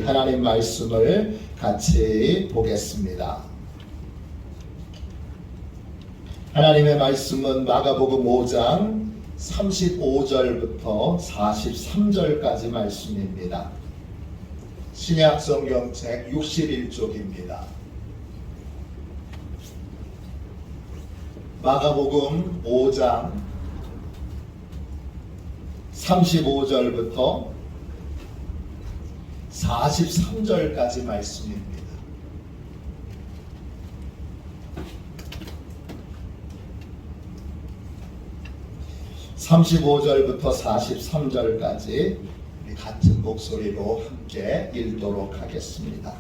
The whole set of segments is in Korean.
하나님 말씀을 같이 보겠습니다. 하나님의 말씀은 마가복음 5장 35절부터 43절까지 말씀입니다. 신약성경책 61쪽입니다. 마가복음 5장 35절부터 43절까지 말씀입니다. (35절부터) (43절까지) 우리 같은 목소리로 함께 읽도록 하겠습니다.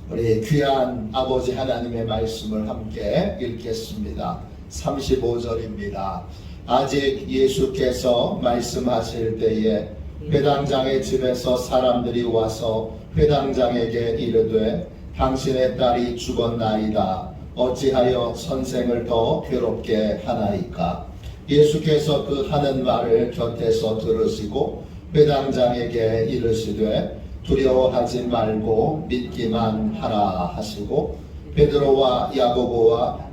우리 귀한 아버지 하나님의 말씀을 함께 읽겠습니다. 35절입니다. 아직 예수께서 말씀하실 때에 회당장의 집에서 사람들이 와서 회당장에게 이르되 당신의 딸이 죽었나이다. 어찌하여 선생을 더 괴롭게 하나이까? 예수께서 그 하는 말을 곁에서 들으시고 회당장에게 이르시되 두려워하지 말고 믿기만 하라 하시고 베드로와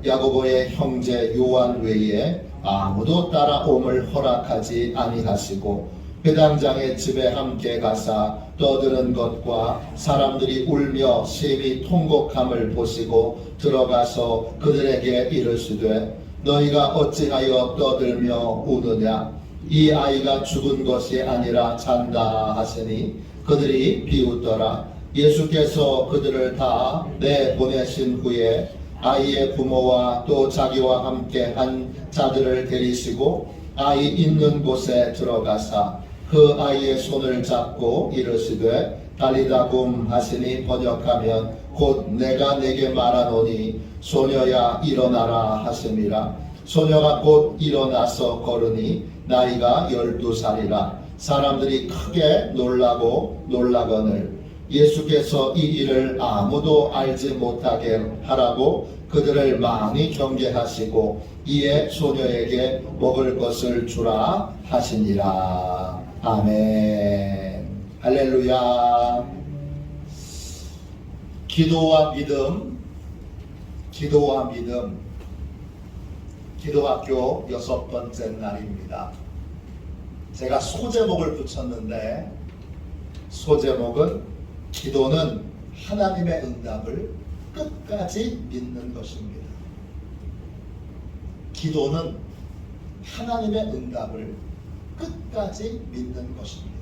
야고보의 형제 요한 외에 아무도 따라옴을 허락하지 아니하시고 회당장의 집에 함께 가사 떠드는 것과 사람들이 울며 심히 통곡함을 보시고 들어가서 그들에게 이르시되 너희가 어찌하여 떠들며 우느냐? 이 아이가 죽은 것이 아니라 잔다 하시니 그들이 비웃더라. 예수께서 그들을 다 내보내신 후에 아이의 부모와 또 자기와 함께 한 자들을 데리시고 아이 있는 곳에 들어가사 그 아이의 손을 잡고 이르시되 달리다굼 하시니 번역하면 곧 내가 내게 말하노니 소녀야 일어나라 하심이라. 소녀가 곧 일어나서 걸으니 나이가 12살이라. 사람들이 크게 놀라거늘 예수께서 이 일을 아무도 알지 못하게 하라고 그들을 많이 경계하시고 이에 소녀에게 먹을 것을 주라 하시니라. 아멘. 할렐루야. 기도와 믿음, 기도학교 6번째 날입니다. 제가 소제목을 붙였는데 소제목은 기도는 하나님의 응답을 끝까지 믿는 것입니다. 기도는 하나님의 응답을 끝까지 믿는 것입니다.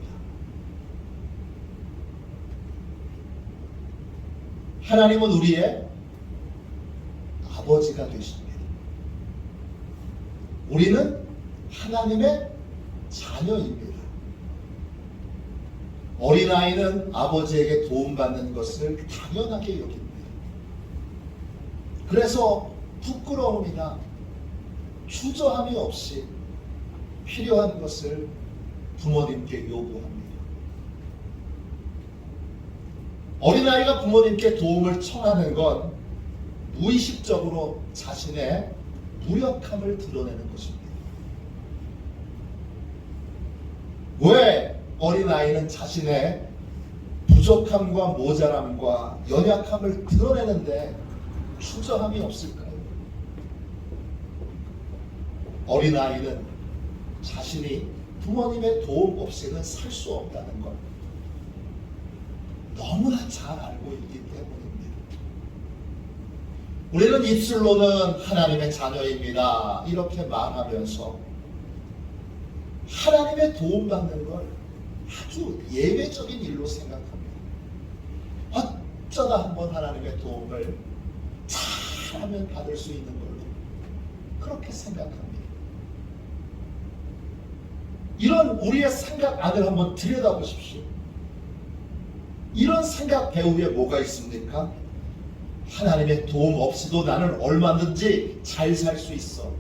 하나님은 우리의 아버지가 되십니다. 우리는 하나님의 자녀입니다. 어린아이는 아버지에게 도움받는 것을 당연하게 여깁니다. 그래서 부끄러움이나 주저함이 없이 필요한 것을 부모님께 요구합니다. 어린아이가 부모님께 도움을 청하는 건 무의식적으로 자신의 무력함을 드러내는 것입니다. 왜 어린아이는 자신의 부족함과 모자람과 연약함을 드러내는데 주저함이 없을까요? 어린아이는 자신이 부모님의 도움 없이는 살 수 없다는 걸 너무나 잘 알고 있기 때문입니다. 우리는 입술로는 하나님의 자녀입니다 이렇게 말하면서 하나님의 도움받는 걸 아주 예외적인 일로 생각합니다. 어쩌다 한번 하나님의 도움을 잘하면 받을 수 있는 걸로 그렇게 생각합니다. 이런 우리의 생각 안을 한번 들여다보십시오. 이런 생각 배후에 뭐가 있습니까? 하나님의 도움 없이도 나는 얼마든지 잘 살 수 있어.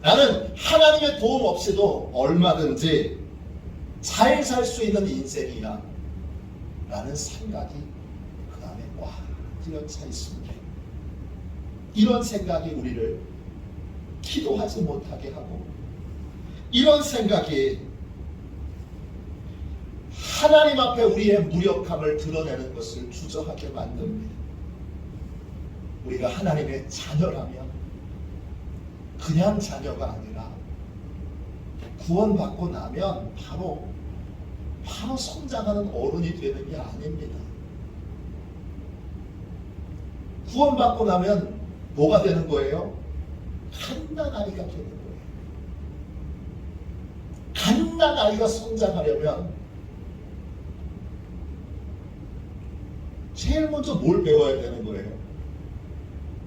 나는 하나님의 도움 없이도 얼마든지 잘 살 수 있는 인생이야 라는 생각이 그 안에 꽉 들여차 있습니다. 이런 생각이 우리를 기도하지 못하게 하고, 이런 생각이 하나님 앞에 우리의 무력함을 드러내는 것을 주저하게 만듭니다. 우리가 하나님의 자녀라면 그냥 자녀가 아니라 구원받고 나면 바로 성장하는 어른이 되는 게 아닙니다. 구원받고 나면 뭐가 되는 거예요? 갓난아이가 되는 거예요. 갓난아이가 성장하려면 제일 먼저 뭘 배워야 되는 거예요?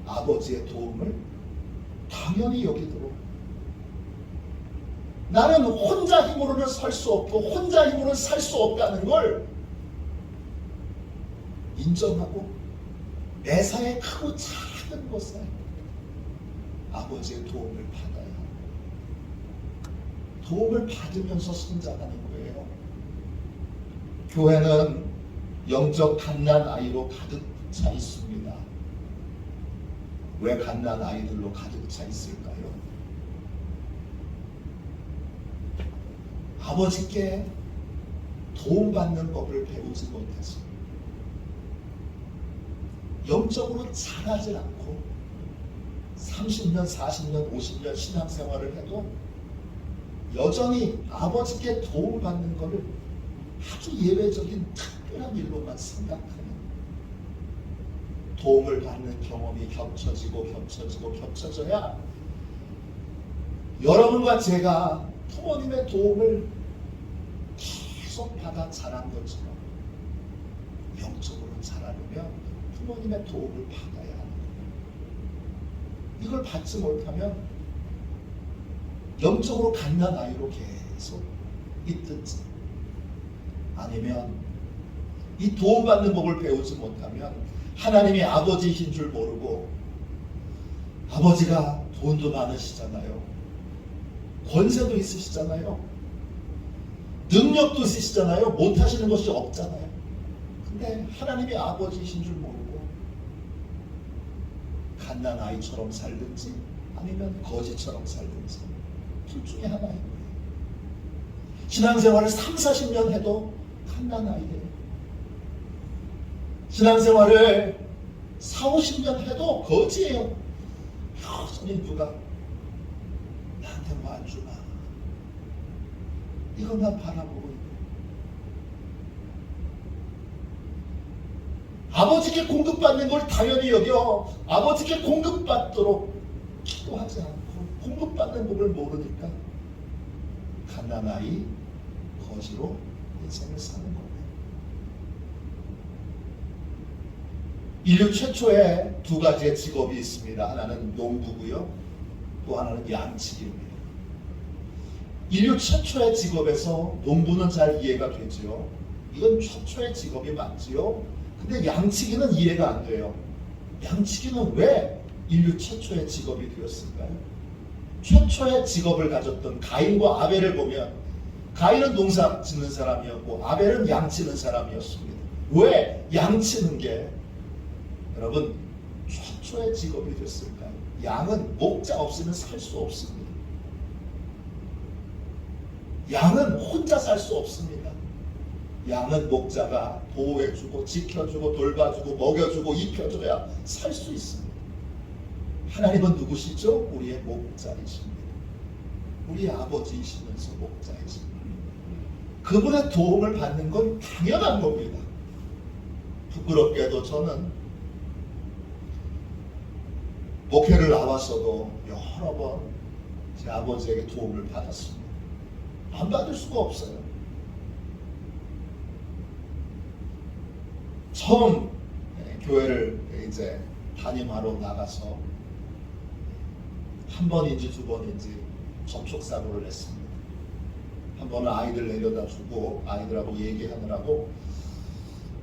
아버지의 도움을 당연히 여기도록. 나는 혼자 힘으로는 살 수 없고 혼자 힘으로는 살 수 없다는 걸 인정하고 매사에 크고 작은 것에 아버지의 도움을 받아야 합니다. 도움을 받으면서 성장하는 거예요. 교회는 영적 갓난아이로 가득 차 있습니다. 왜 갓난아이들로 가득 차 있을까요? 아버지께 도움받는 법을 배우지 못해서 영적으로 자라지 않고 30년, 40년, 50년 신앙생활을 해도 여전히 아버지께 도움받는 것을 아주 예외적인 특별한 일로만 생각하는, 도움을 받는 경험이 겹쳐져야 여러분과 제가 부모님의 도움을 계속 받아 자란 것처럼 영적으로 자라려면 부모님의 도움을 받아야 하는 거예요. 이걸 받지 못하면 영적으로 갓난아이로 계속 있든지, 아니면 이 도움받는 법을 배우지 못하면 하나님이 아버지이신 줄 모르고, 아버지가 돈도 많으시잖아요, 권세도 있으시잖아요, 능력도 있으시잖아요, 못하시는 것이 없잖아요. 근데 하나님이 아버지이신 줄 모르고 갓난아이처럼 살든지 아니면 거지처럼 살든지 둘 중에 하나예요. 신앙생활을 3, 40년 해도 갓난아이예요. 신앙생활을 4, 50년 해도 거지예요. 여전히 누가 나한테 뭐 안 주나, 이것만 바라보고 있고, 아버지께 공급받는 걸 당연히 여겨 아버지께 공급받도록 기도하지 않고 공급받는 법을 모르니까 갓난아이, 거지로 인생을 사는 겁니다. 인류 최초의 두 가지의 직업이 있습니다. 하나는 농부고요, 또 하나는 양치기입니다. 인류 최초의 직업에서 농부는 잘 이해가 되지요. 이건 최초의 직업이 맞지요. 근데 양치기는 이해가 안 돼요. 양치기는 왜 인류 최초의 직업이 되었을까요? 최초의 직업을 가졌던 가인과 아벨을 보면, 가인은 농사 짓는 사람이었고 아벨은 양치는 사람이었습니다. 왜 양치는 게 여러분 최초의 직업이 됐을까요? 양은 목자 없으면 살 수 없습니다. 양은 혼자 살 수 없습니다. 양은 목자가 보호해주고 지켜주고 돌봐주고 먹여주고 입혀줘야 살 수 있습니다. 하나님은 누구시죠? 우리의 목자이십니다. 우리 아버지이시면서 목자이십니다. 그분의 도움을 받는 건 당연한 겁니다. 부끄럽게도 저는 목회를 나와서도 여러 번 제 아버지에게 도움을 받았습니다. 안 받을 수가 없어요. 처음 교회를 이제 담임하러 나가서 한 번인지 두 번인지 접촉사고를 했습니다. 한 번은 아이들 내려다 주고 아이들하고 얘기하느라고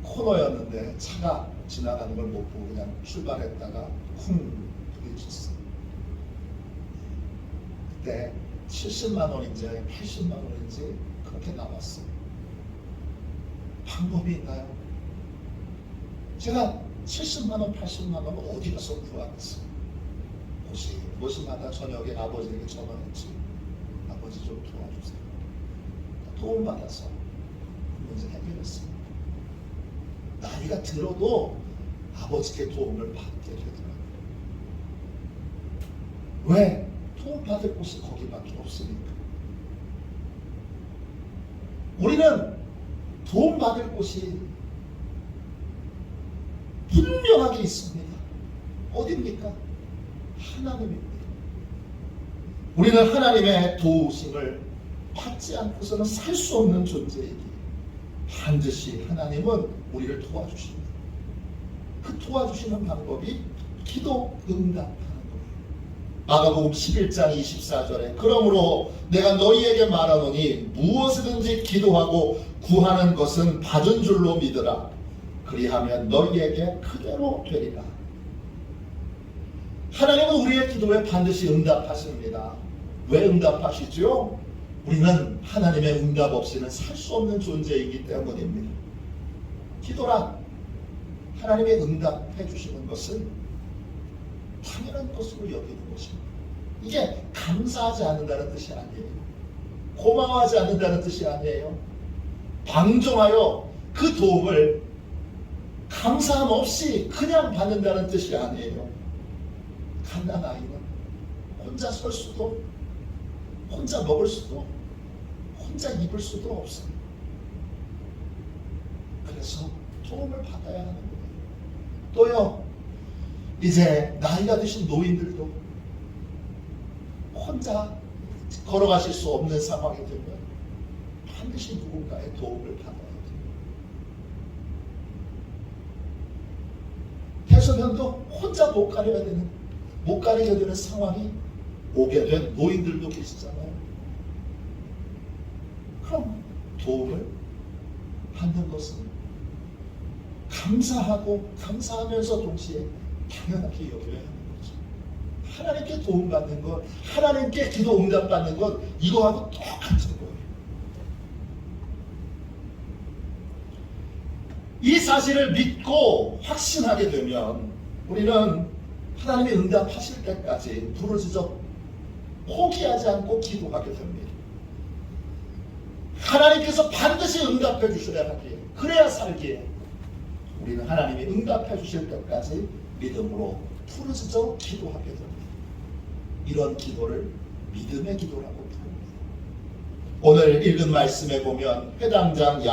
코너였는데 차가 지나가는 걸 못 보고 그냥 출발했다가 쿵 부딪혔어요. 그때 70만 원인지 80만 원인지 그렇게 나왔어요. 방법이 있나요? 제가 70만 원, 80만 원을 어디 가서 구하겠어요? 무엇이마다 저녁에 아버지에게 전화했지. 아버지 좀 도와주세요. 도움받아서 문제 해결했습니다. 나이가 들어도 아버지께 도움을 받게 되더라고요. 왜? 도움받을 곳이 거기밖에 없으니까. 우리는 도움받을 곳이 분명하게 있습니다. 어디입니까? 하나님입니다. 우리는 하나님의 도우심을 받지 않고서는 살 수 없는 존재이기에 반드시 하나님은 우리를 도와주십니다. 그 도와주시는 방법이 기도 응답하는 거예요. 마가복음 11장 24절에 그러므로 내가 너희에게 말하노니 무엇이든지 기도하고 구하는 것은 받은 줄로 믿으라. 그리하면 너희에게 그대로 되리라. 하나님은 우리의 기도에 반드시 응답하십니다. 왜 응답하시죠? 우리는 하나님의 응답 없이는 살 수 없는 존재이기 때문입니다. 기도란 하나님의 응답해 주시는 것을 당연한 것으로 여기는 것입니다. 이게 감사하지 않는다는 뜻이 아니에요. 고마워하지 않는다는 뜻이 아니에요. 방종하여 그 도움을 감사함 없이 그냥 받는다는 뜻이 아니에요. 갓난아이는 혼자 설 수도, 혼자 먹을 수도, 혼자 입을 수도 없어요. 그래서 도움을 받아야 하는 거예요. 또요, 이제 나이가 드신 노인들도 혼자 걸어가실 수 없는 상황이 되면 반드시 누군가의 도움을 받아야 돼요. 해수면도 혼자 못 가리게 되는 상황이 오게 된 노인들도 계시잖아요. 그럼 도움을 받는 것은 감사하면서 동시에 당연하게 여겨야 하는 거죠. 하나님께 도움받는 것, 하나님께 기도 응답받는 것, 이거하고 똑같은 거예요. 이 사실을 믿고 확신하게 되면 우리는 하나님이 응답하실 때까지 부르짖어 포기하지 않고 기도하게 됩니다. 하나님께서 반드시 응답해 주셔야 하기에, 그래야 살기에 우리는 하나님이 응답해 주실 때까지 믿음으로 부르짖어 기도하게 됩니다. 이런 기도를 믿음의 기도라고 부릅니다. 오늘 읽은 말씀에 보면 회당장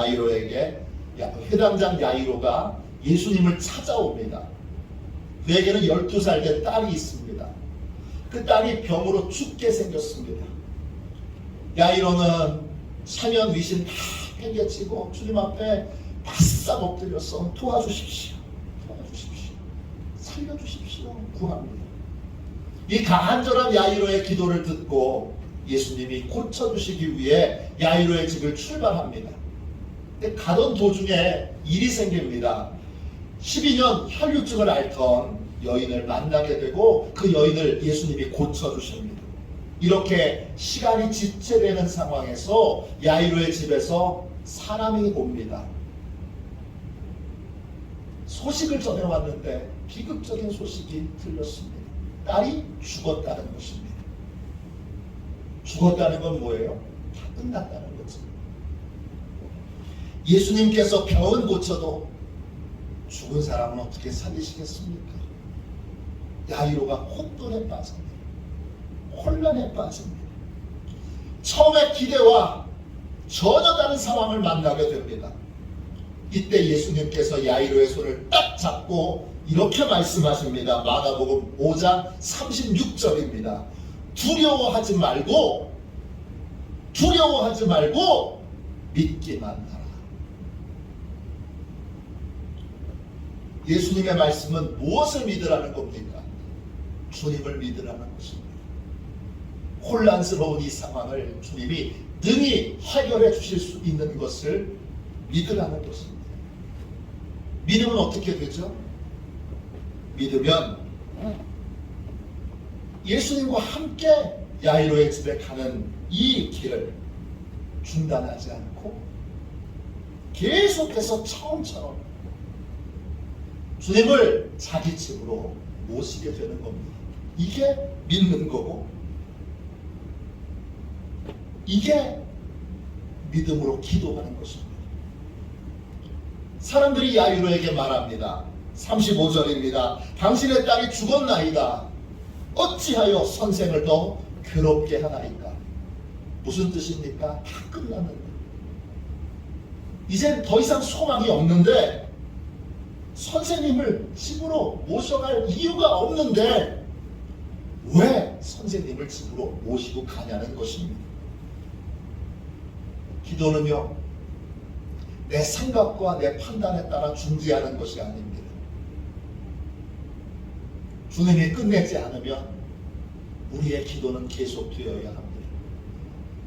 야이로가 예수님을 찾아옵니다. 그에게는 12살 된 딸이 있습니다. 그 딸이 병으로 죽게 생겼습니다. 야이로는 사면 위신 다 팽개치고 주님 앞에 바싹 엎드려서 도와주십시오, 살려주십시오 구합니다. 이 간절한 야이로의 기도를 듣고 예수님이 고쳐주시기 위해 야이로의 집을 출발합니다. 근데 가던 도중에 일이 생깁니다. 12년 혈류증을 앓던 여인을 만나게 되고 그 여인을 예수님이 고쳐주십니다. 이렇게 시간이 지체되는 상황에서 야이로의 집에서 사람이 옵니다. 소식을 전해왔는데 비극적인 소식이 들렸습니다. 딸이 죽었다는 것입니다. 죽었다는 건 뭐예요? 다 끝났다는 거죠. 예수님께서 병은 고쳐도 죽은 사람은 어떻게 살리시겠습니까? 야이로가 혼돈에 빠집니다. 혼란에 빠집니다. 처음에 기대와 전혀 다른 상황을 만나게 됩니다. 이때 예수님께서 야이로의 손을 딱 잡고 이렇게 말씀하십니다. 마가복음 5장 36절입니다. 두려워하지 말고 믿기만 하라. 예수님의 말씀은 무엇을 믿으라는 겁니까? 주님을 믿으라는 것입니다. 혼란스러운 이 상황을 주님이 능히 해결해 주실 수 있는 것을 믿으라는 것입니다. 믿으면 어떻게 되죠? 믿으면 예수님과 함께 야이로의 집에 가는 이 길을 중단하지 않고 계속해서 처음처럼 주님을 자기 집으로 모시게 되는 겁니다. 이게 믿는 거고, 이게 믿음으로 기도하는 것입니다. 사람들이 야이로에게 말합니다. 35절입니다. 당신의 딸이 죽었나이다. 어찌하여 선생을 더 괴롭게 하나이까? 무슨 뜻입니까? 다 끝났는데, 이젠 더 이상 소망이 없는데, 선생님을 집으로 모셔갈 이유가 없는데 왜 선생님을 집으로 모시고 가냐는 것입니다. 기도는요, 내 생각과 내 판단에 따라 중지하는 것이 아닙니다. 주님이 끝내지 않으면 우리의 기도는 계속되어야 합니다.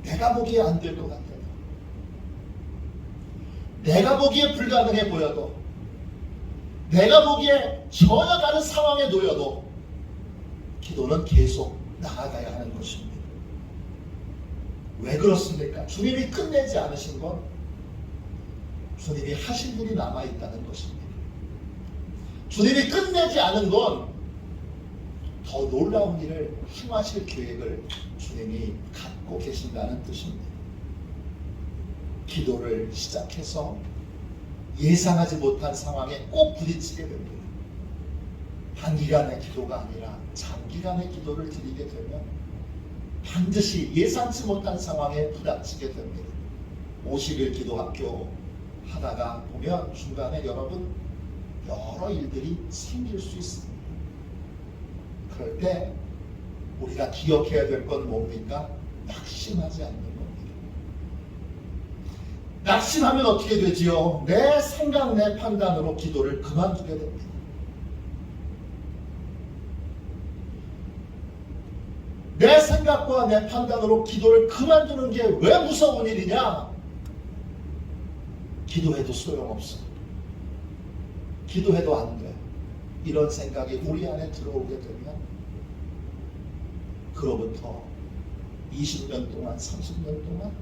내가 보기에 안 될 것 같아도, 내가 보기에 불가능해 보여도, 내가 보기에 전혀 다른 상황에 놓여도 기도는 계속 나아가야 하는 것입니다. 왜 그렇습니까? 주님이 끝내지 않으신 건 주님이 하신 분이 남아있다는 것입니다. 주님이 끝내지 않은 건 더 놀라운 일을 행하실 계획을 주님이 갖고 계신다는 뜻입니다. 기도를 시작해서 예상하지 못한 상황에 꼭 부딪히게 됩니다. 단기간의 기도가 아니라 장기간의 기도를 드리게 되면 반드시 예상치 못한 상황에 부닥치게 됩니다. 50일 기도학교 하다가 보면 중간에 여러분 여러 일들이 생길 수 있습니다. 그럴 때 우리가 기억해야 될 건 뭡니까? 낙심하지 않는 겁니다. 낙심하면 어떻게 되지요? 내 생각, 내 판단으로 기도를 그만두게 됩니다. 내 생각과 내 판단으로 기도를 그만두는 게 왜 무서운 일이냐? 기도해도 소용없어. 기도해도 안 돼. 이런 생각이 우리 안에 들어오게 되면 그로부터 20년 동안, 30년 동안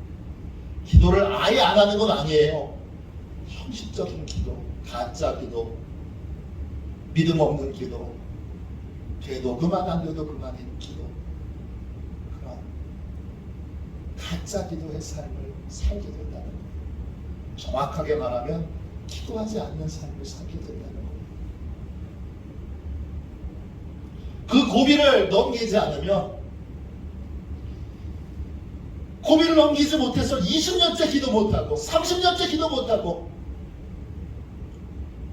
기도를 아예 안 하는 건 아니에요. 형식적인 기도, 가짜 기도, 믿음 없는 기도, 돼도 그만 안 돼도 그만인 기도, 그런 가짜 기도의 삶을 살게 된다는 거예요. 정확하게 말하면 기도하지 않는 삶을 살게 된다는 거예요. 그 고비를 넘기지 않으면, 고비를 넘기지 못해서 20년째 기도 못하고 30년째 기도 못하고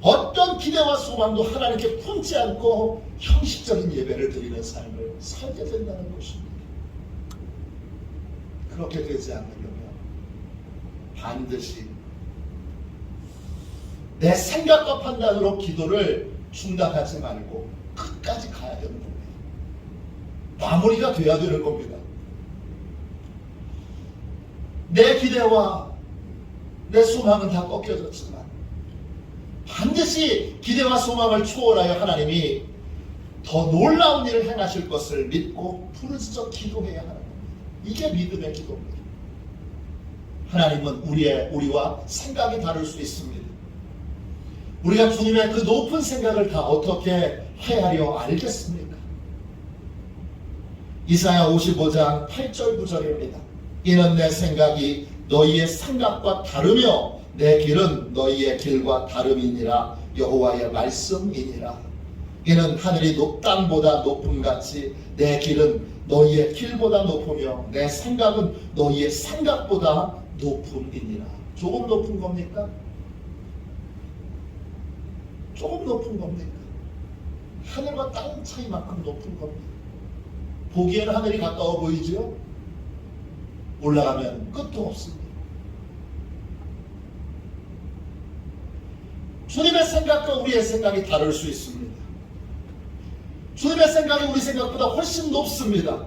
어떤 기대와 소망도 하나님께 품지 않고 형식적인 예배를 드리는 삶을 살게 된다는 것입니다. 그렇게 되지 않으려면 반드시 내 생각과 판단으로 기도를 중단하지 말고 끝까지 가야 되는 겁니다. 마무리가 돼야 되는 겁니다. 내 기대와 내 소망은 다 꺾여졌지만 반드시 기대와 소망을 초월하여 하나님이 더 놀라운 일을 행하실 것을 믿고 부르짖어 기도해야 하는 겁니다. 이게 믿음의 기도입니다. 하나님은 우리와 생각이 다를 수 있습니다. 우리가 주님의 그 높은 생각을 다 어떻게 헤아려 알겠습니까? 이사야 55장 8절 9절입니다. 이는 내 생각이 너희의 생각과 다르며 내 길은 너희의 길과 다름이니라. 여호와의 말씀이니라. 이는 하늘이 땅보다 높음같이 내 길은 너희의 길보다 높으며 내 생각은 너희의 생각보다 높음이니라. 조금 높은 겁니까? 조금 높은 겁니까? 하늘과 땅 차이만큼 높은 겁니다. 보기에는 하늘이 가까워 보이죠? 올라가면 끝도 없습니다. 주님의 생각과 우리의 생각이 다를 수 있습니다. 주님의 생각이 우리 생각보다 훨씬 높습니다.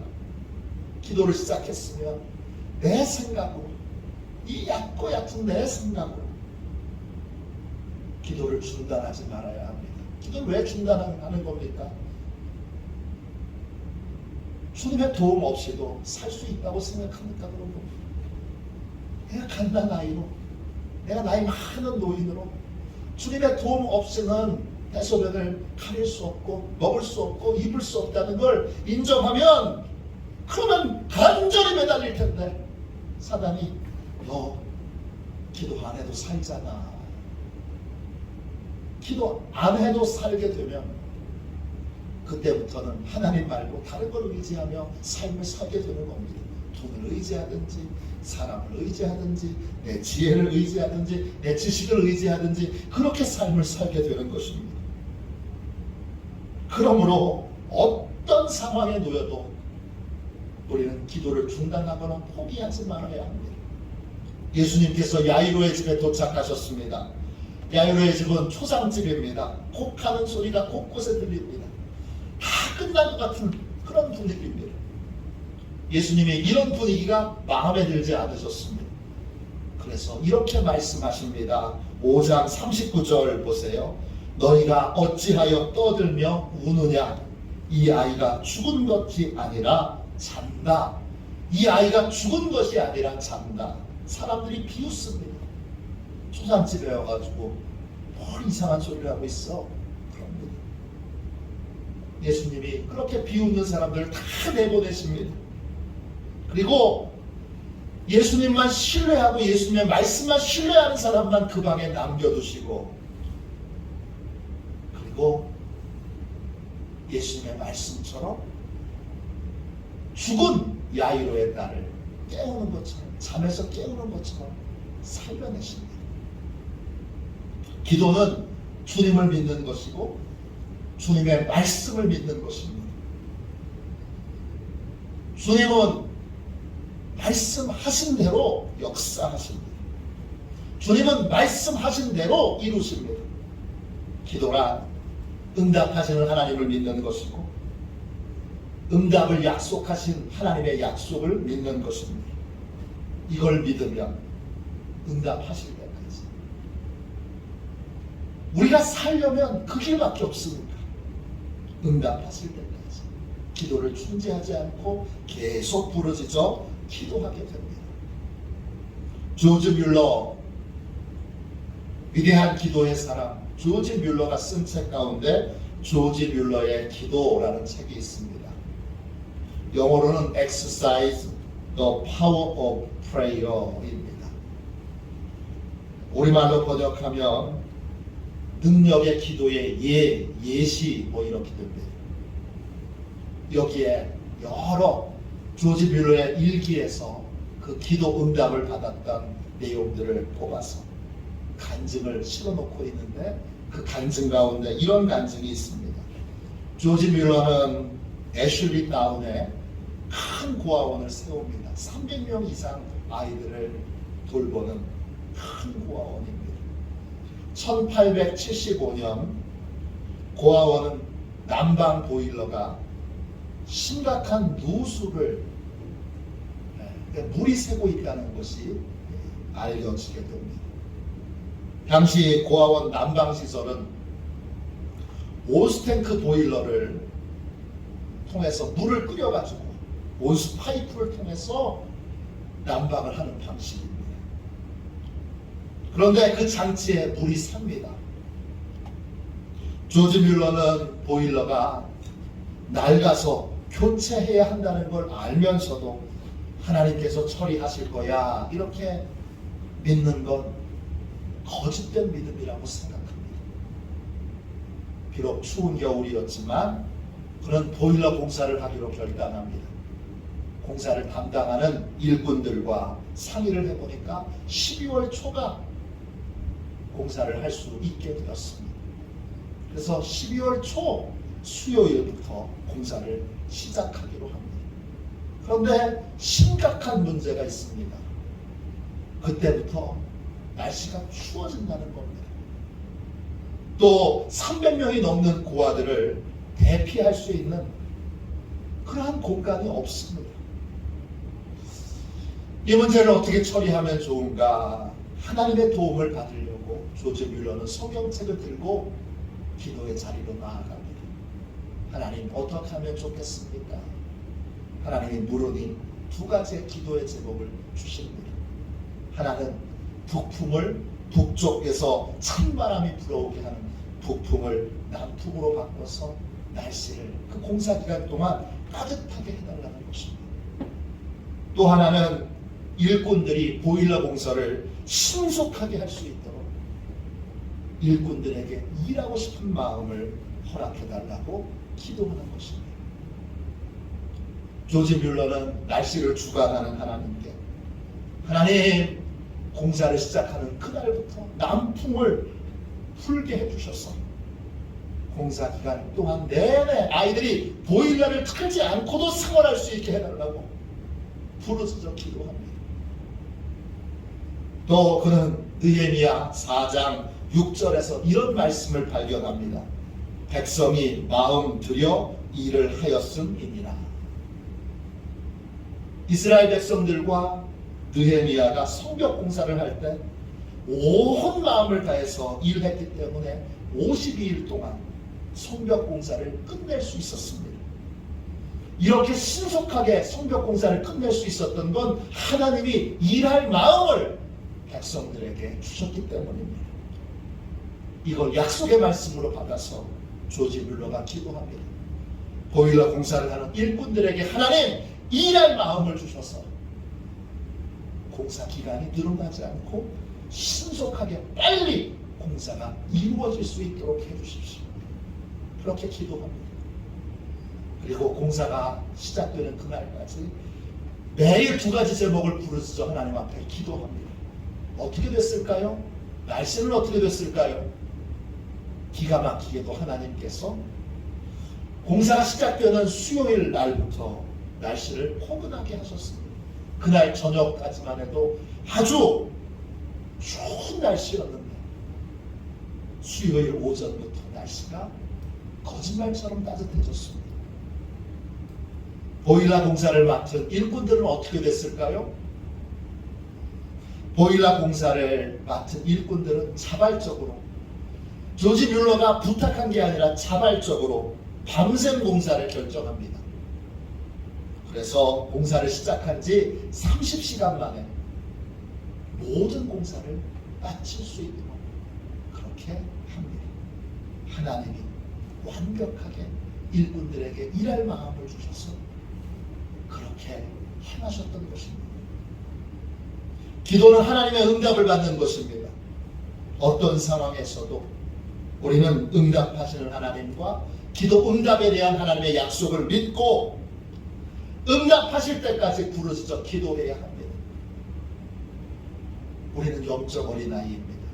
기도를 시작했으면 내 생각으로, 이 얕고 얕은 내 생각으로 기도를 중단하지 말아야 합니다. 기도를 왜 중단하는 겁니까? 주님의 도움 없이도 살 수 있다고 생각합니까? 그런 겁니다. 내가 갓난 아이로, 내가 나이 많은 노인으로 주님의 도움 없이는 대소변을 가릴 수 없고 먹을 수 없고 입을 수 없다는 걸 인정하면, 그러면 간절히 매달릴 텐데 사단이 너 기도 안 해도 살잖아, 기도 안 해도 살게 되면 그때부터는 하나님 말고 다른 걸 의지하며 삶을 살게 되는 겁니다. 돈을 의지하든지 사람을 의지하든지 내 지혜를 의지하든지 내 지식을 의지하든지 그렇게 삶을 살게 되는 것입니다. 그러므로 어떤 상황에 놓여도 우리는 기도를 중단하거나 포기하지 말아야 합니다. 예수님께서 야이로의 집에 도착하셨습니다. 야이로의 집은 초상집입니다. 곡하는 소리가 곳곳에 들립니다. 다 끝난 것 같은 그런 분위기입니다. 예수님이 이런 분위기가 마음에 들지 않으셨습니다. 그래서 이렇게 말씀하십니다. 5장 39절 보세요. 너희가 어찌하여 떠들며 우느냐? 이 아이가 죽은 것이 아니라 잔다. 이 아이가 죽은 것이 아니라 잔다. 사람들이 비웃습니다. 초상집에 와가지고 뭘 이상한 소리를 하고 있어? 그럽니다. 예수님이 그렇게 비웃는 사람들을 다 내보내십니다. 그리고 예수님만 신뢰하고 예수님의 말씀만 신뢰하는 사람만 그 방에 남겨두시고, 그리고 예수님의 말씀처럼 죽은 야이로의 딸을 깨우는 것처럼, 잠에서 깨우는 것처럼 살려내십니다. 기도는 주님을 믿는 것이고 주님의 말씀을 믿는 것입니다. 주님은 말씀하신 대로 역사하십니다. 주님은 말씀하신 대로 이루십니다. 기도란 응답하시는 하나님을 믿는 것이고 응답을 약속하신 하나님의 약속을 믿는 것입니다. 이걸 믿으면 응답하실 때까지 우리가 살려면 그 길밖에 없습니다. 응답하실 때까지 기도를 중지하지 않고 계속 부르짖어 기도하게 됩니다. 조지 뮬러, 위대한 기도의 사람 조지 뮬러가 쓴 책 가운데 조지 뮬러의 기도라는 책이 있습니다. 영어로는 Exercise the Power of Prayer입니다. 우리말로 번역하면 능력의 기도의 예시 이렇게 됩니다. 여기에 여러 조지 뮬러의 일기에서 그 기도 응답을 받았던 내용들을 뽑아서 간증을 실어놓고 있는데 그 간증 가운데 이런 간증이 있습니다. 조지 뮬러는 애슐리 다운에 큰 고아원을 세웁니다. 300명 이상 아이들을 돌보는 큰 고아원입니다. 1875년 고아원은 난방 보일러가 심각한 누수를 물이 새고 있다는 것이 알려지게 됩니다. 당시 고아원 난방시설은 온수탱크 보일러를 통해서 물을 끓여가지고 온수 파이프를 통해서 난방을 하는 방식입니다. 그런데 그 장치에 물이 삽니다. 조지 뮬러는 보일러가 낡아서 교체해야 한다는 걸 알면서도 하나님께서 처리하실 거야 이렇게 믿는 건 거짓된 믿음이라고 생각합니다. 비록 추운 겨울이었지만 그는 보일러 공사를 하기로 결단합니다. 공사를 담당하는 일꾼들과 상의를 해보니까 12월 초가 공사를 할 수 있게 되었습니다. 그래서 12월 초 수요일부터 공사를 시작하기로 합니다. 그런데 심각한 문제가 있습니다. 그때부터 날씨가 추워진다는 겁니다. 또 300명이 넘는 고아들을 대피할 수 있는 그러한 공간이 없습니다. 이 문제를 어떻게 처리하면 좋은가? 하나님의 도움을 받으려고 조지 뮬러는 성경책을 들고 기도의 자리로 나아갑니다. 하나님 어떻게 하면 좋겠습니까? 하나님이 물으니 두 가지의 기도의 제목을 주십니다. 하나는 북풍을 북쪽에서 찬바람이 불어오게 하는 북풍을 남풍으로 바꿔서 날씨를 그 공사 기간 동안 따뜻하게 해달라는 것입니다. 또 하나는 일꾼들이 보일러 공사를 신속하게 할 수 있도록 일꾼들에게 일하고 싶은 마음을 허락해달라고 기도하는 것입니다. 조지 뮬러는 날씨를 주관하는 하나님께, 하나님, 공사를 시작하는 그날부터 남풍을 불게 해주셔서 공사 기간 동안 내내 아이들이 보일러를 틀지 않고도 생활할 수 있게 해달라고 부르짖어 기도합니다. 또 그는 느헤미야 4장 6절에서 이런 말씀을 발견합니다. 백성이 마음 들여 일을 하였음이니라. 이스라엘 백성들과 느헤미야가 성벽 공사를 할 때 온 마음을 다해서 일했기 때문에 52일 동안 성벽 공사를 끝낼 수 있었습니다. 이렇게 신속하게 성벽 공사를 끝낼 수 있었던 건 하나님이 일할 마음을 백성들에게 주셨기 때문입니다. 이걸 약속의 말씀으로 받아서 조지 뮬러가 기도합니다. 보일러 공사를 하는 일꾼들에게 하나님 일할 마음을 주셔서 공사 기간이 늘어나지 않고 신속하게 빨리 공사가 이루어질 수 있도록 해주십시오. 그렇게 기도합니다. 그리고 공사가 시작되는 그날까지 매일 2가지 제목을 부르짖어 하나님 앞에 기도합니다. 어떻게 됐을까요? 날씨는 어떻게 됐을까요? 기가 막히게도 하나님께서 공사가 시작되는 수요일 날부터 날씨를 포근하게 하셨습니다. 그날 저녁까지만 해도 아주 좋은 날씨였는데 수요일 오전부터 날씨가 거짓말처럼 따뜻해졌습니다. 보일러 공사를 맡은 일꾼들은 어떻게 됐을까요? 보일러 공사를 맡은 일꾼들은 자발적으로, 조지 뮬러가 부탁한 게 아니라 자발적으로 밤샘 공사를 결정합니다. 그래서 공사를 시작한 지 30시간 만에 모든 공사를 마칠 수 있도록 그렇게 합니다. 하나님이 완벽하게 일꾼들에게 일할 마음을 주셔서 그렇게 행하셨던 것입니다. 기도는 하나님의 응답을 받는 것입니다. 어떤 상황에서도 우리는 응답하시는 하나님과 기도 응답에 대한 하나님의 약속을 믿고 응답하실 때까지 부르짖어 기도해야 합니다. 우리는 영적 어린아이입니다.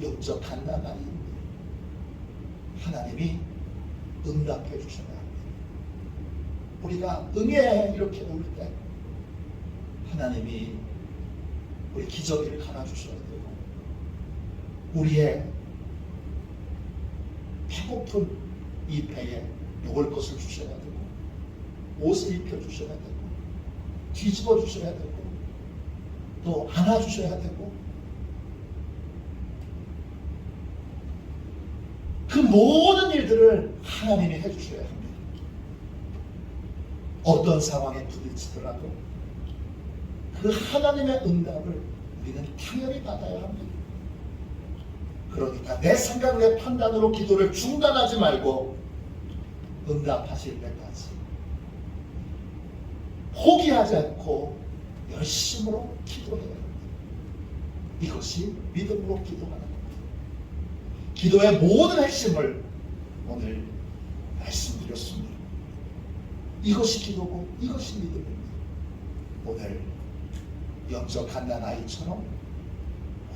영적 갓난아이입니다. 하나님이 응답해 주셔야 합니다. 우리가 응애 이렇게 올 때 하나님이 우리 기저귀를 갈아주셔야 되고, 우리의 배고픈 이 배에 먹을 것을 주셔야 되고, 옷을 입혀주셔야 되고, 뒤집어 주셔야 되고, 또 안아주셔야 되고, 그 모든 일들을 하나님이 해주셔야 합니다. 어떤 상황에 부딪히더라도 그 하나님의 응답을 우리는 당연히 받아야 합니다. 그러니까 내 생각, 내 판단으로 기도를 중단하지 말고 응답하실 때까지 포기하지 않고 열심으로 기도해야 합니다. 이것이 믿음으로 기도하는 겁니다. 기도의 모든 핵심을 오늘 말씀드렸습니다. 이것이 기도고 이것이 믿음입니다. 오늘 영적 갓난아이처럼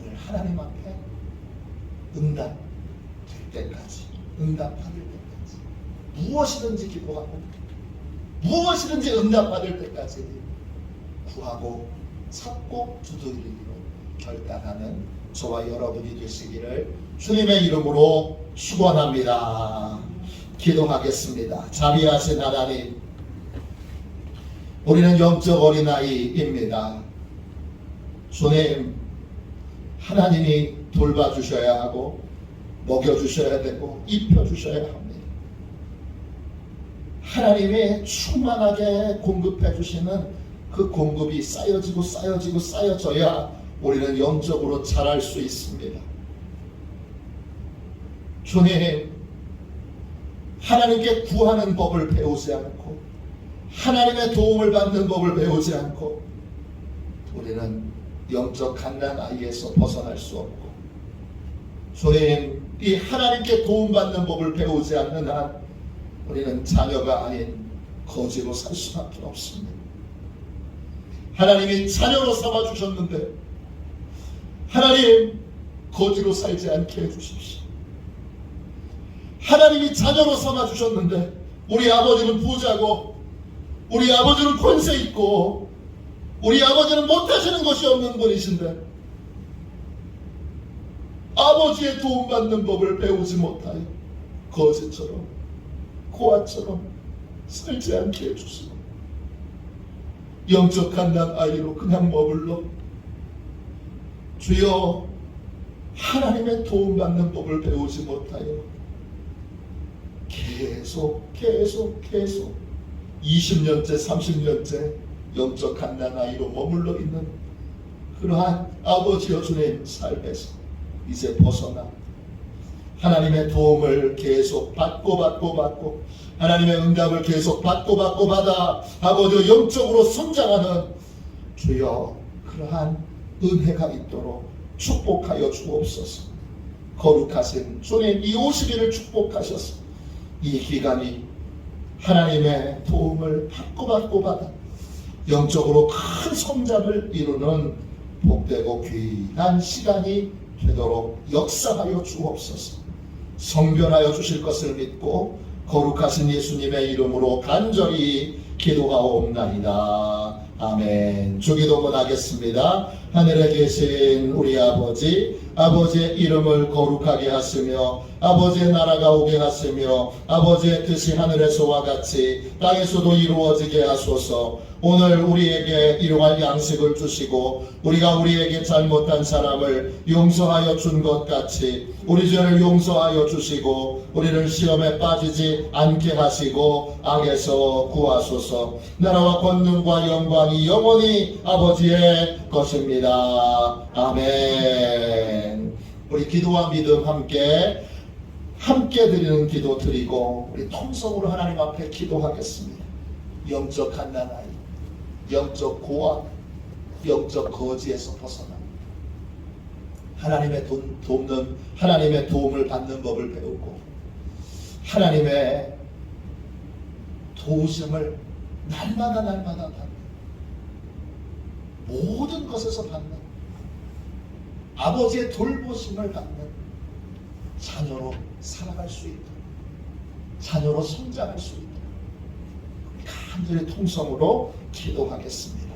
오늘 하나님 앞에 응답 될 때까지, 응답 받을 때까지 무엇이든지 기도하고 무엇이든지 응답 받을 때까지 구하고 찾고 두드리기로 결단하는 저와 여러분이 되시기를 주님의 이름으로 축원합니다. 기도하겠습니다. 자비하신 하나님, 우리는 영적 어린아이입니다. 주님, 하나님이 돌봐주셔야 하고 먹여주셔야 되고 입혀주셔야 합니다. 하나님이 충만하게 공급해 주시는 그 공급이 쌓여지고 쌓여지고 쌓여져야 우리는 영적으로 자랄 수 있습니다. 주님, 하나님께 구하는 법을 배우지 않고 하나님의 도움을 받는 법을 배우지 않고 우리는 영적 갓난아이에서 벗어날 수 없고 주님, 이 하나님께 도움받는 법을 배우지 않는 한 우리는 자녀가 아닌 거지로 살 수밖에 없습니다. 하나님이 자녀로 삼아주셨는데 하나님, 거지로 살지 않게 해주십시오. 하나님이 자녀로 삼아주셨는데 우리 아버지는 부자고 우리 아버지는 권세 있고 우리 아버지는 못하시는 것이 없는 분이신데 아버지의 도움받는 법을 배우지 못하여 거지처럼 고아처럼 살지 않게 해주시고 영적 갓난 아이로 그냥 머물러 주여 하나님의 도움받는 법을 배우지 못하여 계속 20년째 30년째 영적 갓난 아이로 머물러 있는 그러한 아버지여 주님 삶에서 이제 벗어나 하나님의 도움을 계속 받고 하나님의 응답을 계속 받고 받아 아버지여 영적으로 성장하는 주여 그러한 은혜가 있도록 축복하여 주옵소서. 거룩하신 주님 이 50일을 축복하셔서 이 기간이 하나님의 도움을 받고 받아 영적으로 큰 성장을 이루는 복되고 귀한 시간이 되도록 역사하여 주옵소서. 성변하여 주실 것을 믿고 거룩하신 예수님의 이름으로 간절히 기도하옵나이다. 아멘. 주기도문 하겠습니다. 하늘에 계신 우리 아버지의 이름을 거룩하게 하시며 아버지의 나라가 오게 하시며 아버지의 뜻이 하늘에서와 같이 땅에서도 이루어지게 하소서. 오늘 우리에게 일용할 양식을 주시고 우리가 우리에게 잘못한 사람을 용서하여 준 것 같이 우리 죄를 용서하여 주시고 우리를 시험에 빠지지 않게 하시고 악에서 구하소서. 나라와 권능과 영광이 영원히 아버지의 것입니다. 아멘. 우리 기도와 믿음 함께 드리는 기도 드리고 우리 통성으로 하나님 앞에 기도하겠습니다. 영적 갓난아이, 영적 고아, 영적 거지에서 벗어나 하나님의 하나님의 도움을 받는 법을 배우고 하나님의 도우심을 날마다 받는 모든 것에서 받는 아버지의 돌보심을 받는 자녀로 살아갈 수 있도록 자녀로 성장할 수 있도록 간절히 통성으로 기도하겠습니다.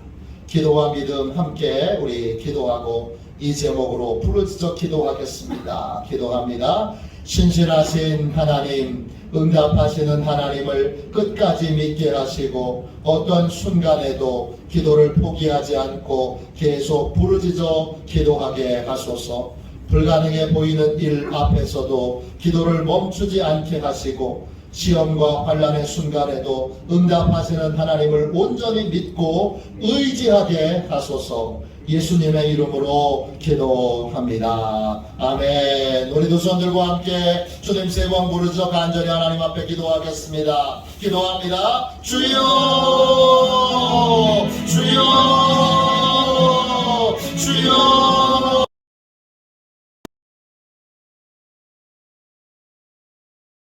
기도와 믿음 함께 우리 기도하고 이 제목으로 부르짖어 기도하겠습니다. 기도합니다. 신실하신 하나님, 응답하시는 하나님을 끝까지 믿게 하시고 어떤 순간에도 기도를 포기하지 않고 계속 부르짖어 기도하게 하소서. 불가능해 보이는 일 앞에서도 기도를 멈추지 않게 하시고 시험과 환난의 순간에도 응답하시는 하나님을 온전히 믿고 의지하게 하소서. 예수님의 이름으로 기도합니다. 아멘. 우리 두 손 들고 함께 주님 세 번 부르짖어 간절히 하나님 앞에 기도하겠습니다. 기도합니다. 주여 주여 주여